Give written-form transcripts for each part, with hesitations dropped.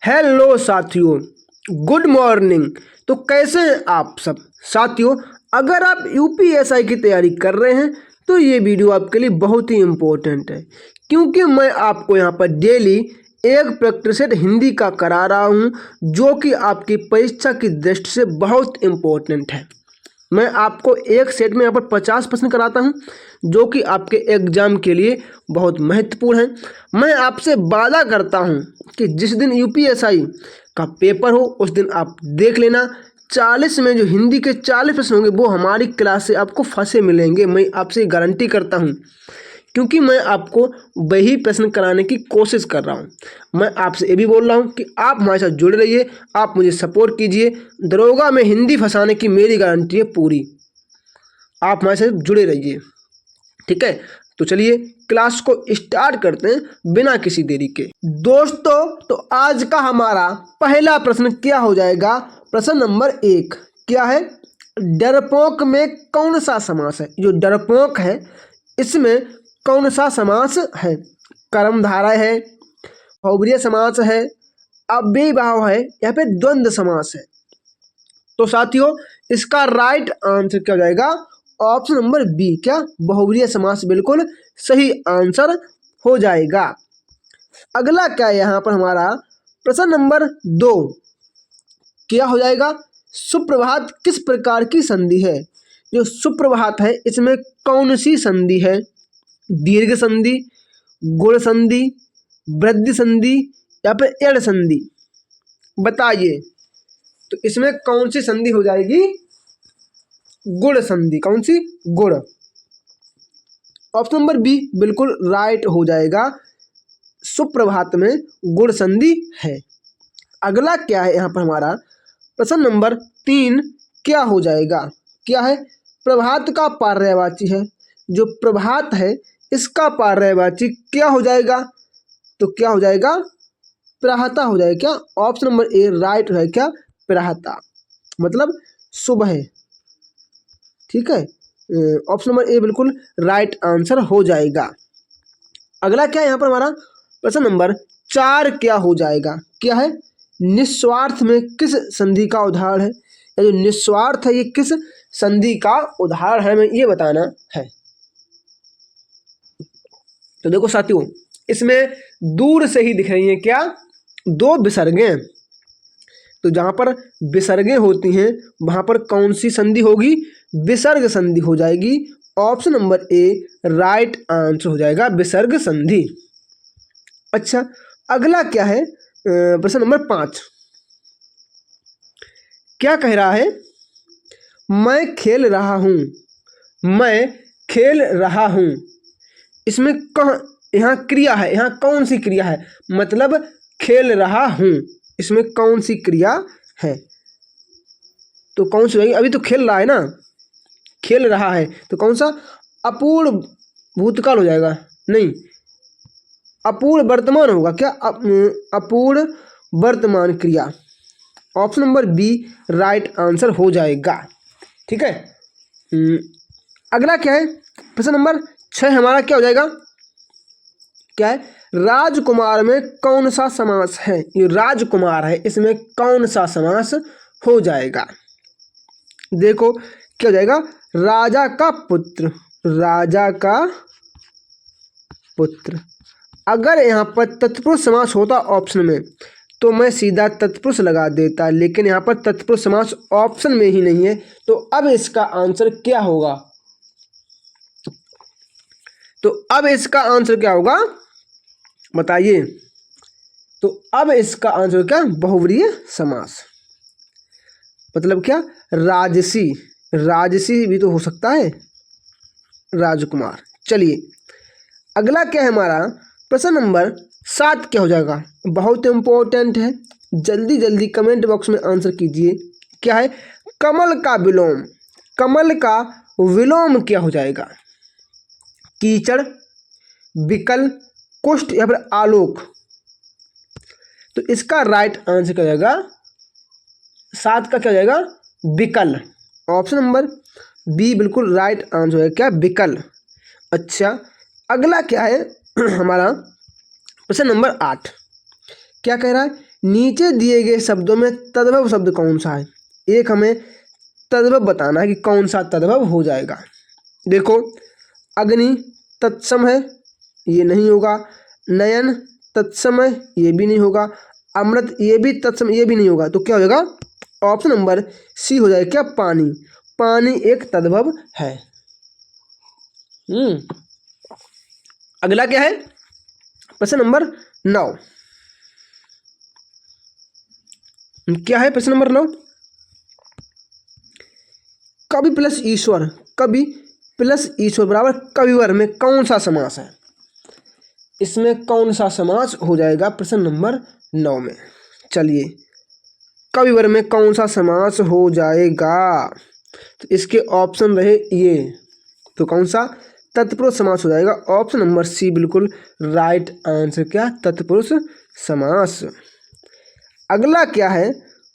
Hello साथियों, good morning. तो कैसे हैं आप सब साथियों? अगर आप यूपीएसआई की तैयारी कर रहे हैं तो ये वीडियो आपके लिए बहुत ही इम्पोर्टेंट है, क्योंकि मैं आपको यहाँ पर डेली एक प्रैक्टिस सेट हिंदी का करा रहा हूँ जो कि आपकी परीक्षा की दृष्टि से बहुत इम्पोर्टेंट है। मैं आपको एक सेट में यहाँ पर 50 प्रश्न कराता हूँ जो कि आपके एग्जाम के लिए बहुत महत्वपूर्ण है। मैं आपसे वादा करता हूँ कि जिस दिन यूपीएसआई का पेपर हो उस दिन आप देख लेना, 40 में जो हिंदी के 40 प्रश्न होंगे वो हमारी क्लास से आपको फंसे मिलेंगे। मैं आपसे गारंटी करता हूँ, क्योंकि मैं आपको वही प्रश्न कराने की कोशिश कर रहा हूँ। मैं आपसे ये भी बोल रहा हूँ कि आप हमारे साथ जुड़े रहिए, आप मुझे सपोर्ट कीजिए। दरोगा में हिंदी फंसाने की मेरी गारंटी है पूरी। आप हमारे साथ जुड़े रहिए, ठीक है? तो चलिए क्लास को स्टार्ट करते हैं बिना किसी देरी के। दोस्तों, तो आज का हमारा पहला प्रश्न क्या हो जाएगा? प्रश्न नंबर 1 क्या है? डरपोक में कौन सा समास है? जो डरपोक है इसमें कौन सा समास है? कर्मधारय है, बहुब्रीहि समास है, अव्ययीभाव है या फिर द्वंद्व समास है? तो साथियों इसका राइट आंसर क्या हो जाएगा? ऑप्शन नंबर बी, क्या? बहुब्रीहि समास बिल्कुल सही आंसर हो जाएगा। अगला क्या है यहाँ पर हमारा? प्रश्न नंबर 2 क्या हो जाएगा? सुप्रभात किस प्रकार की संधि है? जो सुप्रभात है इसमें कौन सी संधि है? दीर्घ संधि, गुण संधि, वृद्धि संधि या फिर एड़ संधि? बताइए। तो इसमें कौन सी संधि हो जाएगी? गुण संधि। कौन सी? गुण। ऑप्शन नंबर बी बिल्कुल राइट हो जाएगा। सुप्रभात में गुण संधि है। अगला क्या है यहाँ पर हमारा? प्रश्न नंबर 3 क्या हो जाएगा? क्या है? प्रभात का पर्यायवाची है। जो प्रभात है इसका पर्यायवाची क्या हो जाएगा? तो क्या हो जाएगा? प्रातः हो जाएगा। क्या? ऑप्शन नंबर ए राइट है। क्या? प्रातः मतलब सुबह, ठीक है? ऑप्शन नंबर ए बिल्कुल राइट आंसर हो जाएगा। अगला क्या है यहाँ पर हमारा? प्रश्न नंबर 4 क्या हो जाएगा? क्या है? निस्वार्थ में किस संधि का उदाहरण है? या जो निस्वार्थ है ये किस संधि का उदाहरण है, मैं ये बताना है। तो देखो साथियों इसमें दूर से ही दिख रही हैं क्या? 2 विसर्गें। तो जहां पर विसर्गें होती हैं वहां पर कौन सी संधि होगी? विसर्ग संधि हो जाएगी। Option number A right answer हो जाएगा, विसर्ग संधि। अच्छा, अगला क्या है? प्रश्न नंबर 5 क्या कह रहा है? मैं खेल रहा हूं, मैं खेल रहा हूं। इसमें कहाँ यहाँ क्रिया है? यहाँ कौन सी क्रिया है? मतलब खेल रहा हूं, इसमें कौन सी क्रिया है? तो कौन सी होगी? अभी तो खेल रहा है ना, खेल रहा है तो कौन सा? अपूर्ण भूतकाल हो जाएगा। नहीं, अपूर्ण वर्तमान होगा। क्या? अपूर्ण वर्तमान क्रिया। Option number B right answer हो जाएगा, ठीक है? अगला क्या है? प्रश्न नंबर 6 हमारा क्या हो जाएगा? क्या है? राजकुमार में कौन सा समास है? ये राजकुमार है इसमें कौन सा समास हो जाएगा? देखो क्या हो जाएगा? राजा का पुत्र, राजा का पुत्र। अगर यहाँ पर तत्पुरुष समास होता ऑप्शन में तो मैं सीधा तत्पुरुष लगा देता, लेकिन यहाँ पर तत्पुरुष समास ऑप्शन में ही नहीं है। तो अब इसका आंसर क्या होगा? तो अब इसका आंसर क्या होगा बताइए? तो अब इसका आंसर क्या? बहुव्रीहि समास। मतलब क्या? राजसी, राजसी भी तो हो सकता है, राजकुमार। चलिए अगला क्या है हमारा? प्रश्न नंबर 7 क्या हो जाएगा? बहुत इंपॉर्टेंट है, जल्दी जल्दी कमेंट बॉक्स में आंसर कीजिए। क्या है? कमल का विलोम, कमल का विलोम क्या हो जाएगा? कीचड़, विकल, कुष्ठ या फिर आलोक? तो इसका राइट आंसर क्या हो जाएगा? 7 का क्या हो जाएगा? विकल। ऑप्शन नंबर बी बिल्कुल राइट आंसर है। क्या? विकल। अच्छा, अगला क्या है हमारा? प्रश्न नंबर 8 क्या कह रहा है? नीचे दिए गए शब्दों में तद्भव शब्द कौन सा है? एक हमें तद्भव बताना है कि कौन सा तद्भव हो जाएगा। देखो, अग्नि तत्सम है, ये नहीं होगा। नयन तत्सम है, ये भी नहीं होगा। अमृत ये भी तत्सम, ये भी नहीं होगा। तो क्या हो जाएगा? ऑप्शन नंबर सी हो जाएगा। क्या? पानी। पानी एक तद्भव है। अगला क्या है? प्रश्न नंबर 9। क्या है प्रश्न नंबर 9? कवि प्लस ईश्वर, कवि प्लस ईश्वर बराबर कविवर में कौन सा समास है? इसमें कौन सा समास हो जाएगा प्रश्न नंबर 9 में? चलिए, कविवर में कौन सा समास हो जाएगा? तो इसके ऑप्शन रहे ये, तो कौन सा? तत्पुरुष समास हो जाएगा। ऑप्शन नंबर सी बिल्कुल राइट आंसर। क्या? तत्पुरुष समास। अगला क्या है?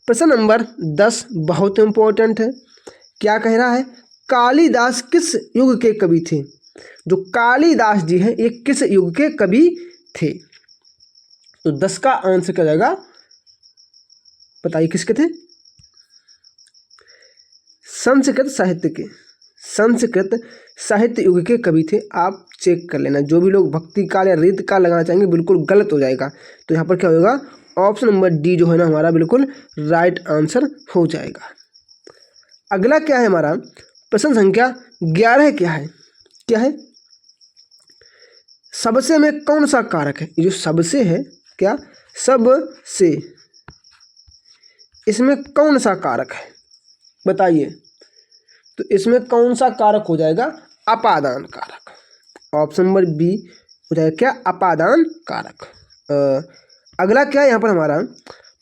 प्रश्न नंबर 10 बहुत इंपॉर्टेंट है। क्या कह रहा है? कालिदास किस युग के कवि थे? जो कालिदास जी हैं ये किस युग के कवि थे? तो 10 का आंसर क्या जाएगा? बताइए किसके थे? संस्कृत साहित्य के, संस्कृत साहित्य युग के कवि थे। आप चेक कर लेना, जो भी लोग भक्ति काल या रीत काल लगाना चाहेंगे बिल्कुल गलत हो जाएगा। तो यहाँ पर क्या होगा? ऑप्शन नंबर डी जो है ना हमारा बिल्कुल राइट आंसर हो जाएगा। अगला क्या है हमारा? प्रश्न संख्या 11 क्या है? क्या है? सबसे में कौन सा कारक है? ये जो सबसे है, क्या? सबसे, इसमें कौन सा कारक है? बताइए। तो इसमें कौन सा कारक हो जाएगा? अपादान कारक। ऑप्शन नंबर बी हो जाएगा। क्या? अपादान कारक। अगला क्या है यहाँ पर हमारा?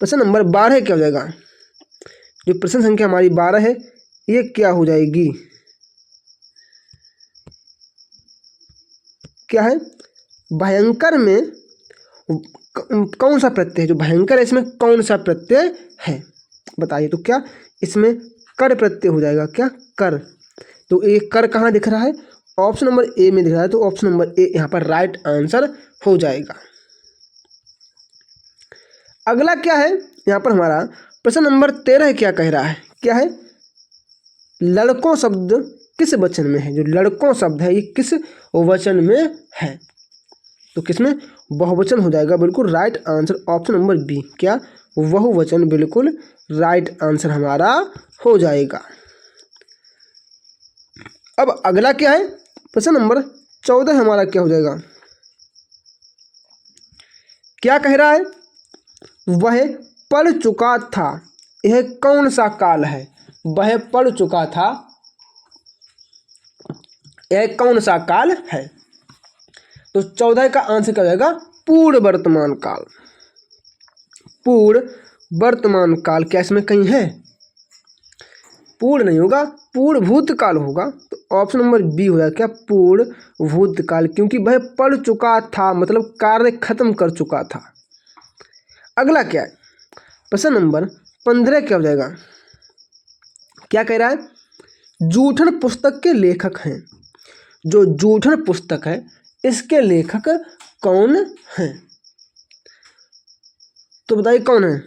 प्रश्न नंबर 12 क्या हो जाएगा? जो प्रश्न संख्या हमारी 12 है ये क्या हो जाएगी? क्या है? भयंकर में कौन सा प्रत्यय है? जो भयंकर है इसमें कौन सा प्रत्यय है? बताइए। तो क्या? इसमें कर प्रत्यय हो जाएगा। क्या? कर। तो ये कर कहाँ दिख रहा है? ऑप्शन नंबर ए में दिख रहा है। तो ऑप्शन नंबर ए यहाँ पर राइट आंसर हो जाएगा। अगला क्या है यहाँ पर हमारा? प्रश्न नंबर 13 क्या कह रहा है? क्या है? लड़कों शब्द किस वचन में है? जो लड़कों शब्द है ये किस वचन में है? तो किसमें? बहुवचन हो जाएगा। बिल्कुल right answer option number B. क्या? बहुवचन बिल्कुल राइट आंसर हमारा हो जाएगा। अब अगला क्या है? प्रश्न नंबर 14 हमारा क्या हो जाएगा? क्या कह रहा है? वह पढ़ चुका था, यह कौन सा काल है? वह पढ़ चुका था, यह कौन सा काल है? तो 14 का आंसर क्या हो जाएगा? पूर्ण वर्तमान काल। पूर्ण वर्तमान काल। क्या इसमें कहीं है? पूर्ण नहीं होगा, पूर्ण भूतकाल होगा। तो ऑप्शन नंबर बी हो जाएगा। क्या? पूर्ण भूतकाल, क्योंकि वह पढ़ चुका था मतलब कार्य खत्म कर चुका था। अगला क्या है? प्रश्न नंबर 15 क्या हो जाएगा? क्या कह रहा है? जूठन पुस्तक के लेखक हैं। जो जूठन पुस्तक है इसके लेखक कौन हैं? तो बताइए कौन है?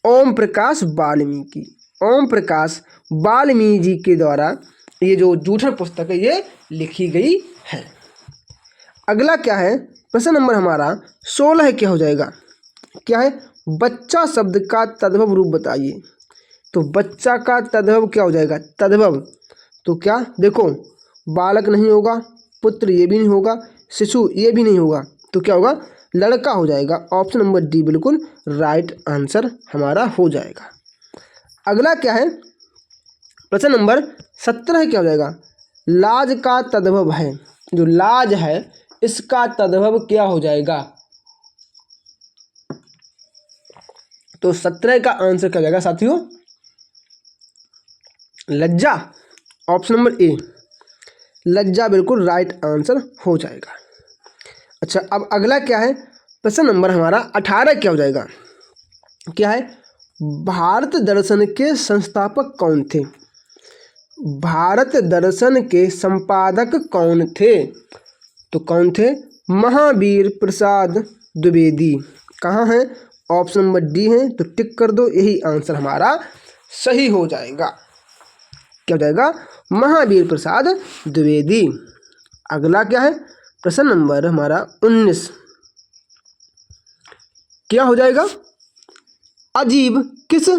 ओम प्रकाश वाल्मीकि। ओम प्रकाश वाल्मीकि जी के द्वारा ये जो जूठन पुस्तक है ये लिखी गई है। अगला क्या है? प्रश्न नंबर हमारा 16 क्या हो जाएगा? क्या है? बच्चा शब्द का तद्भव रूप बताइए। तो बच्चा का तद्भव क्या हो जाएगा? तद्भव तो क्या? देखो, बालक नहीं होगा, पुत्र ये भी नहीं होगा, शिशु ये भी नहीं होगा। तो क्या होगा? लड़का हो जाएगा। ऑप्शन नंबर डी बिल्कुल राइट आंसर हमारा हो जाएगा। अगला क्या है? प्रश्न नंबर 17 क्या हो जाएगा? लाज का तद्भव है। जो लाज है इसका तद्भव क्या हो जाएगा? तो 17 का आंसर क्या हो जाएगा साथियों? लज्जा। ऑप्शन नंबर ए लज्जा बिल्कुल राइट आंसर हो जाएगा। अच्छा, अब अगला क्या है? प्रश्न नंबर हमारा 18 क्या हो जाएगा? क्या है? भारत दर्शन के संस्थापक कौन थे? भारत दर्शन के संपादक कौन थे? तो कौन थे? महावीर प्रसाद द्विवेदी। कहाँ हैं? ऑप्शन नंबर डी है, तो टिक कर दो, यही आंसर हमारा सही हो जाएगा। क्या हो जाएगा? महावीर प्रसाद द्विवेदी। अगला क्या है? प्रश्न नंबर हमारा 19 क्या हो जाएगा? अजीब किस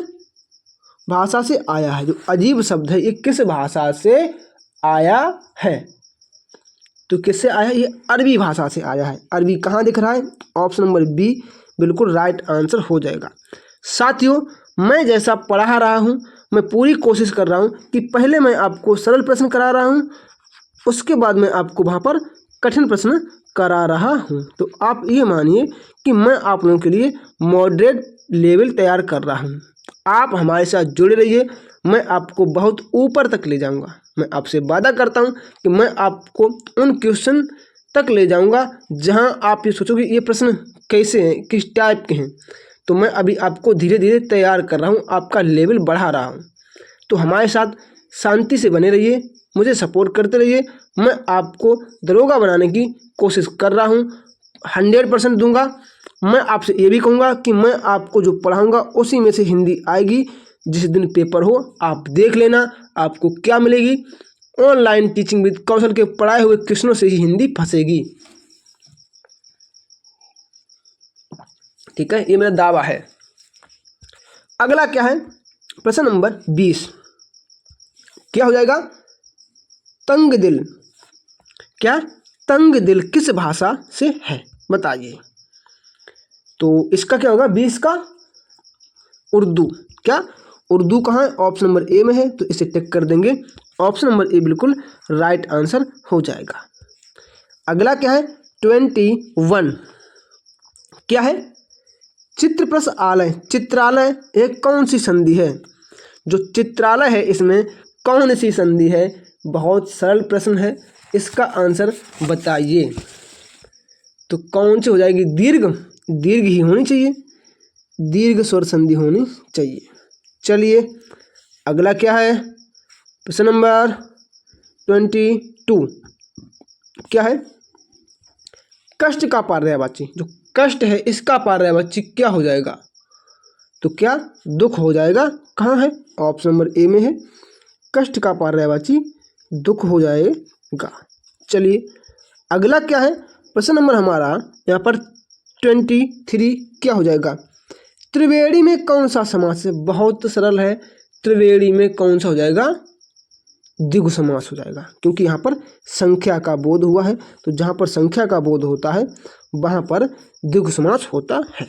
भाषा से आया है? जो अजीब शब्द है ये किस भाषा से आया है? तो किससे आया है? ये अरबी भाषा से आया है। अरबी कहाँ दिख रहा है? ऑप्शन नंबर बी बिल्कुल राइट आंसर हो जाएगा। साथियों, मैं जैसा पढ़ा रहा हूँ, मैं पूरी कोशिश कर रहा हूँ कि पहले मैं आपको सरल प्रश्न करा रहा हूँ, उसके बाद मैं आपको वहाँ पर कठिन प्रश्न करा रहा हूँ। तो आप ये मानिए कि मैं आप लोगों के लिए मॉडरेट लेवल तैयार कर रहा हूँ। आप हमारे साथ जुड़े रहिए, मैं आपको बहुत ऊपर तक ले जाऊँगा। मैं आपसे वादा करता हूँ कि मैं आपको उन क्वेश्चन तक ले जाऊँगा जहाँ आप ये सोचोगे ये प्रश्न कैसे हैं, किस टाइप के हैं। तो मैं अभी आपको धीरे धीरे तैयार कर रहा हूँ, आपका लेवल बढ़ा रहा हूँ। तो हमारे साथ शांति से बने रहिए, मुझे सपोर्ट करते रहिए। मैं आपको दरोगा बनाने की कोशिश कर रहा हूँ, 100% दूंगा। मैं आपसे ये भी कहूँगा कि मैं आपको जो पढ़ाऊँगा उसी में से हिंदी आएगी। जिस दिन पेपर हो आप देख लेना आपको क्या मिलेगी। ऑनलाइन टीचिंग विद कौशल के पढ़ाए हुए क्वेश्चनों से ही हिंदी फंसेगी। ठीक है, ये मेरा दावा है। अगला क्या है? प्रश्न नंबर 20 क्या हो जाएगा? तंग दिल। क्या? तंग दिल किस भाषा से है? बताइए। तो इसका क्या होगा? 20 का उर्दू। क्या? उर्दू कहाँ है? ऑप्शन नंबर ए में है, तो इसे टिक कर देंगे। ऑप्शन नंबर ए बिल्कुल राइट आंसर हो जाएगा। अगला क्या है? 21 क्या है? चित्रप्रस आलय। चित्रालय एक कौन सी संधि है? जो चित्रालय है इसमें कौन सी संधि है? बहुत सरल प्रश्न है, इसका आंसर बताइए। तो कौन सी हो जाएगी? दीर्घ। दीर्घ ही होनी चाहिए, दीर्घ स्वर संधि होनी चाहिए। चलिए अगला क्या है? प्रश्न नंबर 22 क्या है? कष्ट का पर्यायवाची। जो कष्ट है इसका पर्यायवाची क्या हो जाएगा? तो क्या? दुख हो जाएगा। कहाँ है? ऑप्शन नंबर ए में है, कष्ट का पर्यायवाची दुख हो जाएगा। चलिए अगला क्या है? प्रश्न नंबर हमारा यहाँ पर 23 क्या हो जाएगा? त्रिवेणी में कौन सा समास है? बहुत सरल है, त्रिवेणी में कौन सा हो जाएगा? द्विगु समास हो जाएगा, क्योंकि यहाँ पर संख्या का बोध हुआ है। तो जहाँ पर संख्या का बोध होता है वहाँ पर द्विगु समास होता है।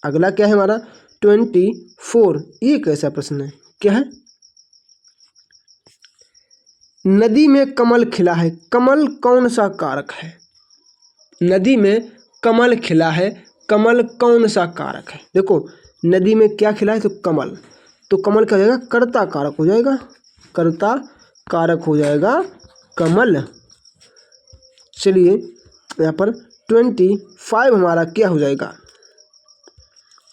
अगला क्या है हमारा? 24 ये कैसा प्रश्न है? क्या है? नदी में कमल खिला है। कमल कौन सा कारक है? नदी में कमल खिला है, कमल कौन सा कारक है? देखो नदी में क्या खिला है? तो कमल। तो कमल क्या हो जाएगा? कर्ता कारक हो जाएगा, कर्ता कारक हो जाएगा कमल। चलिए यहाँ पर 25 हमारा क्या हो जाएगा?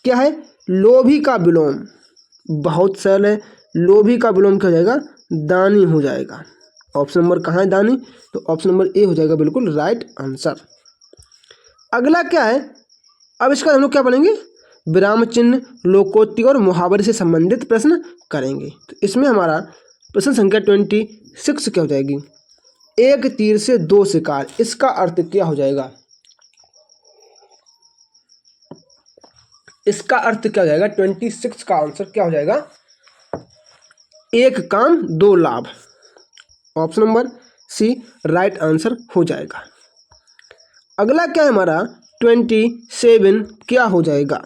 क्या है? लोभी का विलोम। बहुत सरल है, लोभी का विलोम क्या हो जाएगा? दानी हो जाएगा। ऑप्शन नंबर कहाँ है? दानी। तो ऑप्शन नंबर ए हो जाएगा बिल्कुल राइट आंसर। अगला क्या है? अब इसका हम लोग क्या पढ़ेंगे? विराम चिन्ह, लोकोक्ति और मुहावरे से संबंधित प्रश्न करेंगे। तो इसमें हमारा प्रश्न संख्या 26 क्या हो जाएगी? एक तीर से दो शिकार। इसका अर्थ क्या हो जाएगा? इसका अर्थ क्या हो जाएगा? 26 का आंसर क्या हो जाएगा? एक काम दो लाभ। Option number C right answer हो जाएगा। अगला क्या है हमारा? 27 क्या हो जाएगा?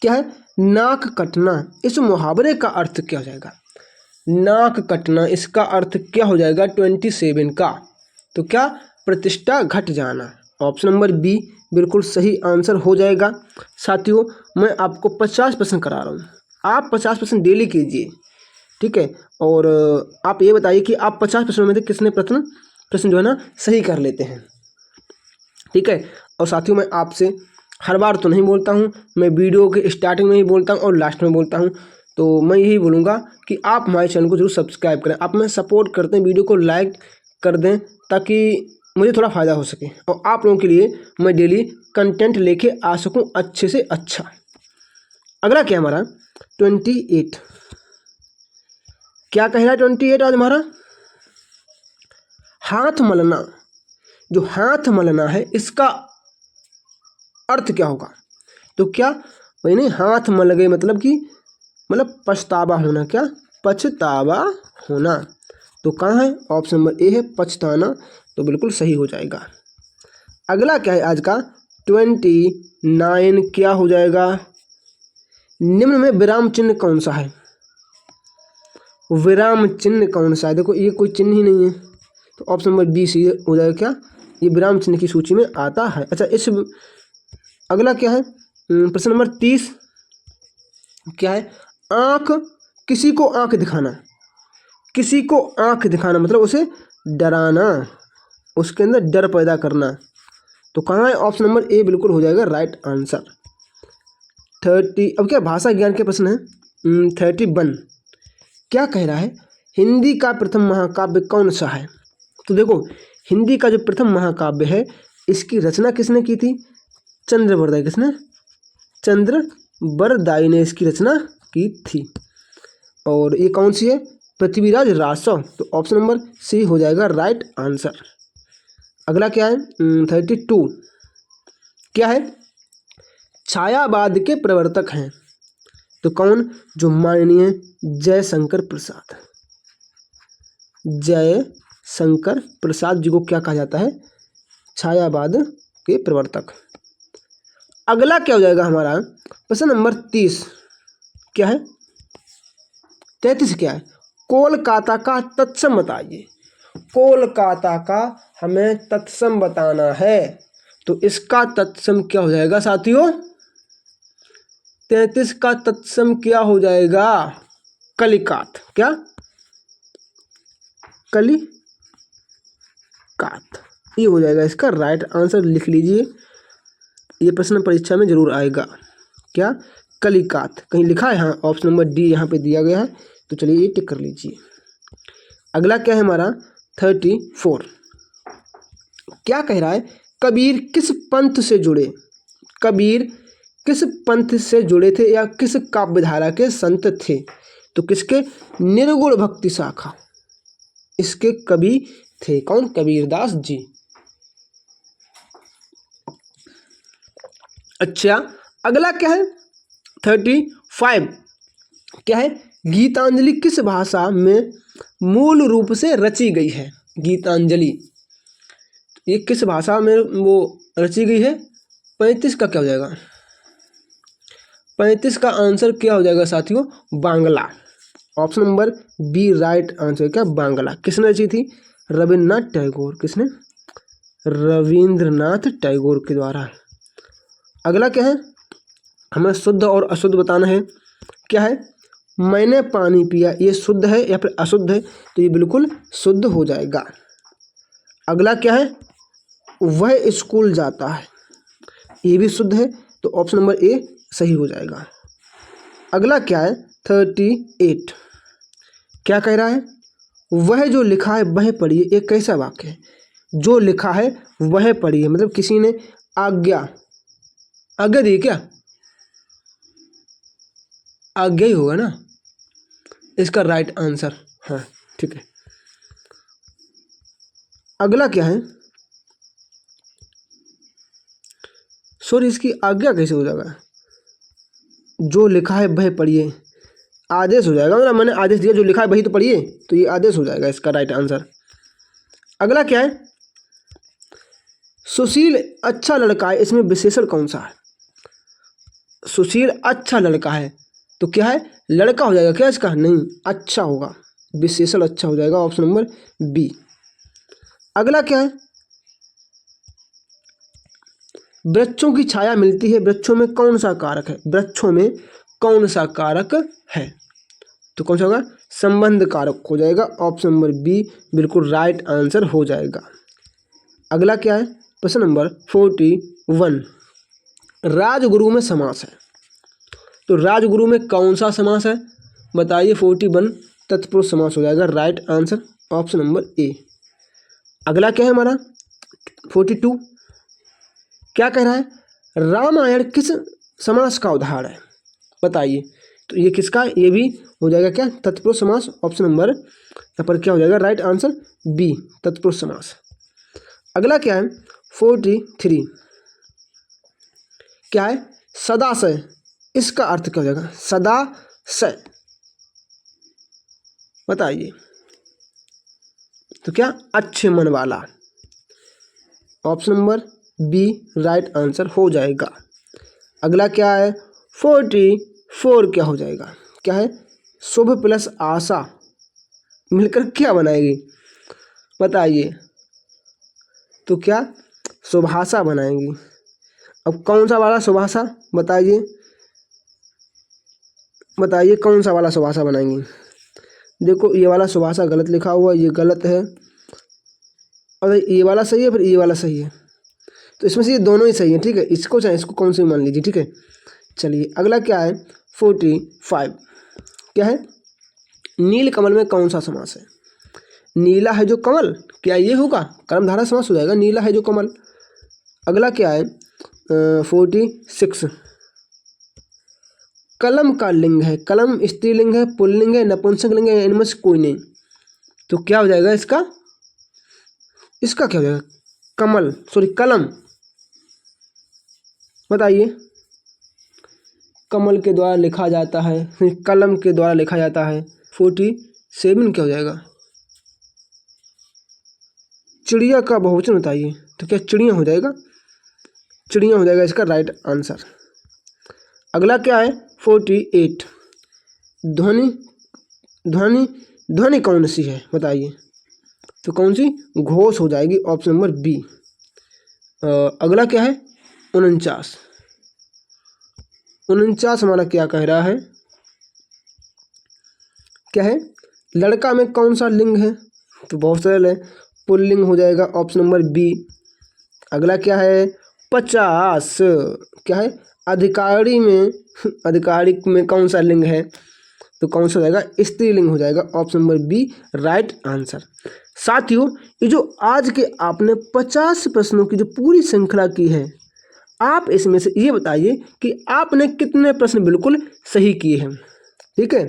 क्या है? नाक कटना। इस मुहावरे का अर्थ क्या हो जाएगा? नाक कटना, इसका अर्थ क्या हो जाएगा 27 का? तो क्या? प्रतिष्ठा घट जाना। ऑप्शन नंबर बी बिल्कुल सही आंसर हो जाएगा। साथियों मैं आपको 50 प्रश्न करा रहा हूँ, आप 50 प्रश्न डेली कीजिए, ठीक है। और आप ये बताइए कि आप 50 प्रश्नों में से कितने प्रश्न जो है ना सही कर लेते हैं, ठीक है। और साथियों मैं आपसे हर बार तो नहीं बोलता हूँ, मैं वीडियो के स्टार्टिंग में ही बोलता हूँ और लास्ट में बोलता हूँ। तो मैं यही बोलूँगा कि आप हमारे चैनल को जरूर सब्सक्राइब करें। आप हमें सपोर्ट करते हैं, वीडियो को लाइक कर दें ताकि मुझे थोड़ा फ़ायदा हो सके और आप लोगों के लिए मैं डेली कंटेंट लेके आ सकूँ अच्छे से अच्छा। अगला क्या है हमारा 28। क्या कह रहा है 28 आज हमारा? हाथ मलना। जो हाथ मलना है इसका अर्थ क्या होगा? तो क्या वही नहीं, हाथ मल गए मतलब कि मतलब पछतावा होना। क्या? पछतावा होना। तो कहाँ है? ऑप्शन नंबर ए है पछताना। तो बिल्कुल सही हो जाएगा। अगला क्या है आज का 29। क्या हो जाएगा? निम्न में विराम चिन्ह कौन सा है? विराम चिन्ह कौन सा है? देखो ये कोई चिन्ह ही नहीं है, तो ऑप्शन नंबर बी सी हो जाएगा। क्या? ये विराम चिन्ह की सूची में आता है। अच्छा, इस अगला क्या है प्रश्न नंबर 30। क्या है? आंख, किसी को आंख दिखाना। किसी को आंख दिखाना मतलब उसे डराना, उसके अंदर डर पैदा करना। तो कहाँ है? ऑप्शन नंबर ए बिल्कुल हो जाएगा राइट आंसर। 30। अब क्या भाषा ज्ञान के प्रश्न है 31। क्या कह रहा है? हिंदी का प्रथम महाकाव्य कौन सा है? तो देखो, हिंदी का जो प्रथम महाकाव्य है इसकी रचना किसने की थी? चंद्रवरदाई। किसने? चंद्रवरदाई ने इसकी रचना की थी। और ये कौन सी है? पृथ्वीराज रासव। तो ऑप्शन नंबर सी हो जाएगा राइट आंसर। अगला क्या है 32। क्या है? छायावाद के प्रवर्तक हैं। तो कौन? जो माननीय जयशंकर प्रसाद। जयशंकर प्रसाद जी को क्या कहा जाता है? छायावाद के प्रवर्तक। अगला क्या हो जाएगा हमारा प्रश्न नंबर 30। क्या है? 33 क्या है? कोलकाता का तत्सम बताइए। कोलकाता का हमें तत्सम बताना है। तो इसका तत्सम क्या हो जाएगा साथियों? 33 का तत्सम क्या हो जाएगा? कलिकात। क्या? कलिकात। ये हो जाएगा इसका राइट आंसर। लिख लीजिए, ये प्रश्न परीक्षा में जरूर आएगा। क्या? कलिकात। कहीं लिखा है? हाँ, ऑप्शन नंबर डी यहाँ पे दिया गया है। तो चलिए ये टिक कर लीजिए। अगला क्या है हमारा 34। क्या कह रहा है? कबीर किस पंथ से जुड़े? कबीर किस पंथ से जुड़े थे या किस काव्यधारा के संत थे? तो किसके? निर्गुण भक्ति शाखा इसके कवि थे। कौन? कबीरदास जी। अच्छा, अगला क्या है 35। क्या है? गीतांजलि किस भाषा में मूल रूप से रची गई है? गीतांजलि ये किस भाषा में वो रची गई है? 35 का क्या हो जाएगा? 35 का आंसर क्या हो जाएगा साथियों? Bangla. Option number B right answer. क्या? बांग्ला। किसने रची थी? रविन्द्रनाथ टैगोर। किसने? रविंद्रनाथ टैगोर के द्वारा। अगला क्या है? हमें शुद्ध और अशुद्ध बताना है। क्या है? मैंने पानी पिया, ये शुद्ध है या फिर अशुद्ध है? तो ये बिल्कुल शुद्ध हो जाएगा। अगला क्या है? वह स्कूल जाता है, ये भी शुद्ध है। तो ऑप्शन नंबर ए सही हो जाएगा। अगला क्या है 38। क्या कह रहा है? वह जो लिखा है वह पढ़िए। एक कैसा वाक्य है? जो लिखा है वह पढ़िए मतलब किसी ने आज्ञा दी। क्या? आज्ञा ही होगा ना इसका राइट आंसर। हाँ ठीक है। अगला क्या है? सॉरी, इसकी आज्ञा कैसे हो जाएगा? जो लिखा है वह पढ़िए, आदेश हो जाएगा। मतलब मैंने आदेश दिया, जो लिखा है वही तो पढ़िए, तो ये आदेश हो जाएगा इसका राइट आंसर। अगला क्या है? सुशील अच्छा लड़का है, इसमें विशेषण कौन सा है? सुशील अच्छा लड़का है तो क्या है? लड़का हो जाएगा क्या इसका? नहीं, अच्छा होगा, विशेषण अच्छा हो जाएगा। Option number B. अगला क्या है? वृक्षों की छाया मिलती है, वृक्षों में कौन सा कारक है? वृक्षों में कौन सा कारक है? तो कौन सा होगा? संबंध कारक हो जाएगा। ऑप्शन नंबर बी बिल्कुल राइट आंसर हो जाएगा। अगला क्या है? प्रश्न नंबर 41। राजगुरु में समास है, तो राजगुरु में कौन सा समास है बताइए? 41 तत्पुरुष समास हो जाएगा right answer. Option number A. अगला क्या है हमारा 42। क्या कह रहा है? रामायण किस समास का उदाहरण है? बताइए। तो ये किसका, ये भी हो जाएगा क्या, तत्पुरुष समास। ऑप्शन नंबर यहाँ पर क्या हो जाएगा, राइट आंसर बी, तत्पुरुष समास। अगला क्या है 43, क्या है, सदाशय। इसका अर्थ क्या हो जाएगा, सदाशय, बताइए। तो क्या, अच्छे मन वाला। Option number B right answer हो जाएगा। अगला क्या है 44, क्या हो जाएगा, क्या है, शुभ प्लस आशा मिलकर क्या बनाएगी, बताइए। तो क्या, शुभाशा बनाएंगी। अब कौन सा वाला शुभाशा, बताइए, बताइए कौन सा वाला शुभाशा बनाएंगी। देखो ये वाला शुभाशा गलत लिखा हुआ, ये गलत है, और ये वाला सही है, फिर ये वाला सही है। तो इसमें से ये दोनों ही सही है, ठीक है। इसको चाहे इसको कौन सी मान लीजिए, ठीक है। चलिए अगला क्या है 45, क्या है, नील कमल में कौन सा समास है। नीला है जो कमल, क्या ये होगा, कर्मधारय समास हो जाएगा, नीला है जो कमल। अगला क्या है 46, कलम का लिंग है। कलम स्त्रीलिंग है, पुल्लिंग है, नपुंसक लिंग है, इनमें से कोई नहीं। तो क्या हो जाएगा इसका, इसका क्या हो जाएगा, कमल, सॉरी कलम, बताइए। कमल के द्वारा लिखा जाता है, कलम के द्वारा लिखा जाता है। 47 क्या हो जाएगा, चिड़िया का बहुवचन, बताइए। तो क्या चिड़िया हो जाएगा, चिड़िया हो जाएगा इसका राइट आंसर। अगला क्या है 48, ध्वनि, ध्वनि, ध्वनि कौन सी है, बताइए। तो कौन सी, घोष हो जाएगी, ऑप्शन नंबर बी। अगला क्या है 49, 49 हमारा क्या कह रहा है, क्या है, लड़का में कौन सा लिंग है। तो बहुत सरल है, पुल्लिंग हो जाएगा, ऑप्शन नंबर बी। अगला क्या है 50, क्या है, अधिकारी में, अधिकारी में कौन सा लिंग है। तो कौन सा हो जाएगा, स्त्रीलिंग हो जाएगा, option number B right answer. साथियों ये जो आज के आपने 50 प्रश्नों की जो पूरी श्रृंखला की है, आप इसमें से ये बताइए कि आपने कितने प्रश्न बिल्कुल सही किए हैं, ठीक है।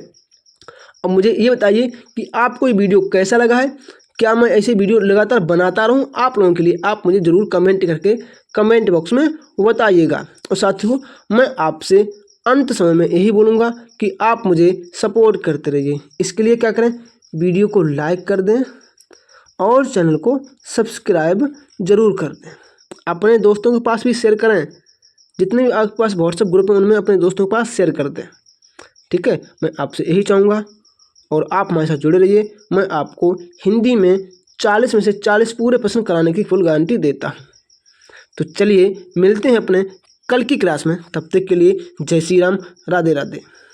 अब मुझे ये बताइए कि आपको ये वीडियो कैसा लगा है। क्या मैं ऐसे वीडियो लगातार बनाता रहूं आप लोगों के लिए, आप मुझे ज़रूर कमेंट करके कमेंट बॉक्स में बताइएगा। और साथियों मैं आपसे अंत समय में यही बोलूँगा कि आप मुझे सपोर्ट करते रहिए। इसके लिए क्या करें, वीडियो को लाइक कर दें और चैनल को सब्सक्राइब जरूर कर दें। अपने दोस्तों के पास भी शेयर करें, जितने भी आपके पास व्हाट्सएप ग्रुप है उनमें अपने दोस्तों के पास शेयर कर दें, ठीक है। मैं आपसे यही चाहूँगा और आप हमारे साथ जुड़े रहिए। मैं आपको हिंदी में 40 में से 40 पूरे प्रश्न कराने की फुल गारंटी देता हूँ। तो चलिए मिलते हैं अपने कल की क्लास में, तब तक के लिए जय श्री राम, राधे राधे।